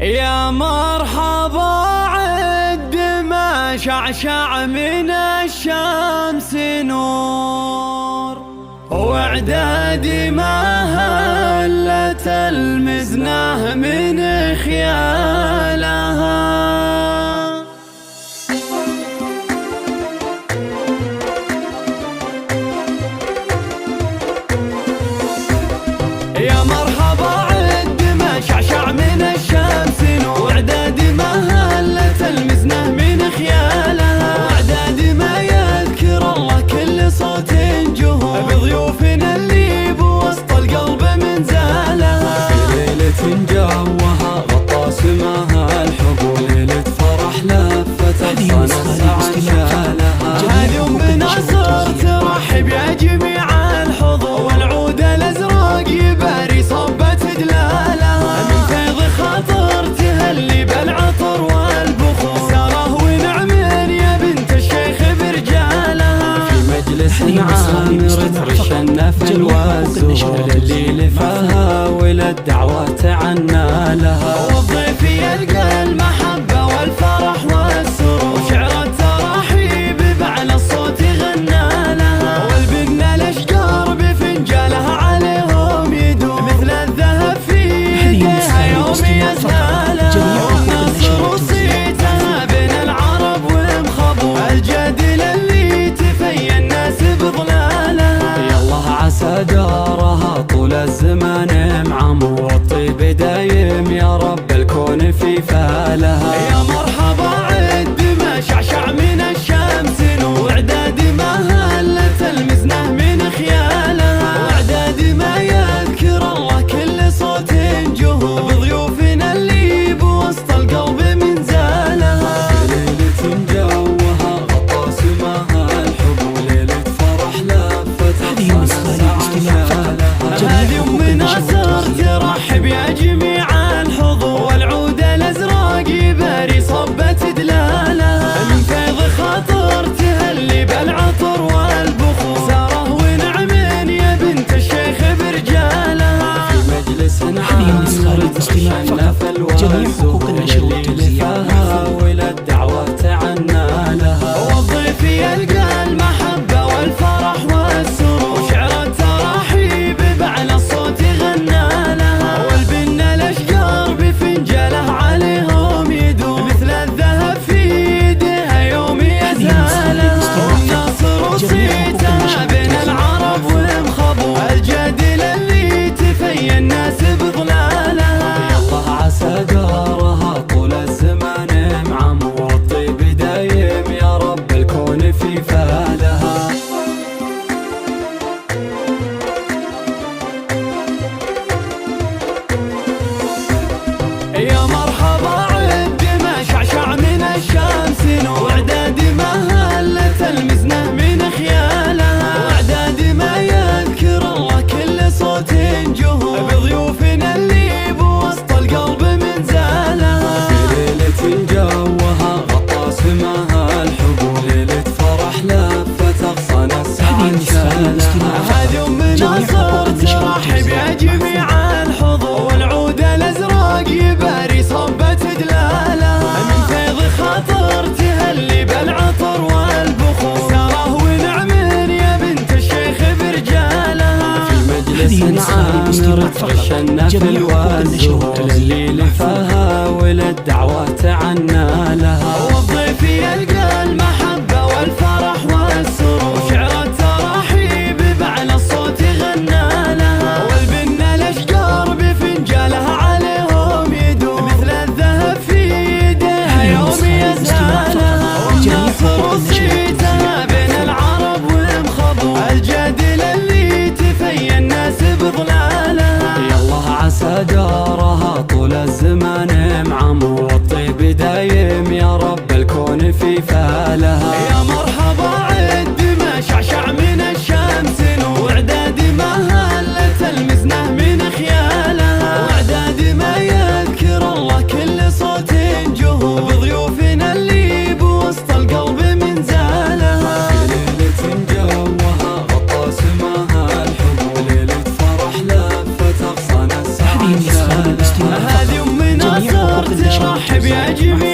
يا مرحبا عد ما شعشع من الشمس نور، واعدادي ما هلت المزنه من خيالها. يا مرحبا عد ما شعشع من الشمس نور، واعدادي ما هلت المزنه من خيالها. واعدادي ما يذكر الله كل صوت جهور، بضيوفنا اللي بوسط القلب من زالها. في ليلة جوها غطى سماها الحب، وليلة فرح لفت أغصان السعد شالها. هذه أم ناصر ترحب يا جميع الحضور، والعود الأزرق يباري صبة دلالها. من فيض خاطر تهلي بالعطر والبخور، ساره ونعم يا بنت الشيخ برجالها. في مجلس عامر ترشن في الوزور، اللي لفاها وللدعوة عنا لها. والضيف يلقى المحبة والفرح والسرور، وشعر التراحيب بعلى الصوت غنى لها. والبن الأشجار بفنجالها عليهم يدور، مثل الذهب في يديها يوم يزهالها. وناصر وصيتها بين العرب ومخبور، الجدل اللي تفي الناس بظلالها. يالله عسى دارها طول الزمان معمر، والطيب دايم يا رب الكون في فالها. يا مرحبا عد ما شعشع من الشمس نور، واعدادي ما هلت المزنه من خيالها. واعدادي ما يذكر الله كل صوت جهور، بضيوفنا اللي بوسط القلب من زالها. في ليلة جوها غطى سماها الحب، وليلة فرح لفت أغصان السعد شالها. هذه أم ناصر ترحب يا جميع الحضور، والعود الأزرق يباري صبة دلالها. من فيض خاطر تهلي بالعطر والبخور، ساره ونعم يا بنت الشيخ برجالها. في مجلس عامر ترشن في الوزور، اللي لفاها وللدعوة عنا لها. والضيف يلقى المحبة والفرح والسرور، وشعر التراحيب بعلى الصوت غنى لها. والبن الأشجار بفنجالها عليهم يدور، مثل الذهب في يديها يوم يزهالها. وناصر وصيتها بين العرب ومخبور، الجدل اللي تفي الناس بظلالها. يالله عسى دارها طول الزمان معمر، والطيب دايم يا رب الكون في فالها. يا مرحبا عد ما شعشع من الشمس نور، واعدادي ما هلت المزنه من خيالها. واعدادي ما يذكر الله كل صوت جهور، بضيوفنا اللي بوسط القلب من زالها. في ليلة جوها غطى سماها الحب، وليلة فرح لفت أغصان السعد شالها. هذه أم ناصر ترحب يا جميع الحضور، والعود الأزرق يباري صبة دلالها. من فيض خاطر تهلي بالعطر والبخور، ساره ونعم يا بنت الشيخ برجالها. في مجلس عامر ترشن في الوزور، اللي لفاها وللدعوة عنا لها. والضيف يلقى المحبة والفرح والسرور، وشعر التراحيب بعلى الصوت غنى لها. والبن الأشجار بفنجالها عليهم يدور، مثل الذهب في يديها يوم يزهالها. وناصر وصيتها بين العرب ومخبور، الجدل اللي تفي الناس بظلالها. يالله عسى دارها طول الزمان معمر، والطيب دايم يا رب الكون في فالها. يا مرحبا عد ما شعشع من الشمس نور، واعدادي ما هلت المزنه من خيالها. واعدادي ما يذكر الله كل صوت جهور، بضيوفنا اللي بوسط القلب من زالها. في ليلة جوها غطى سماها الحب، وليلة فرح لفت أغصان السعد شالها. هذه أم ناصر يا جميل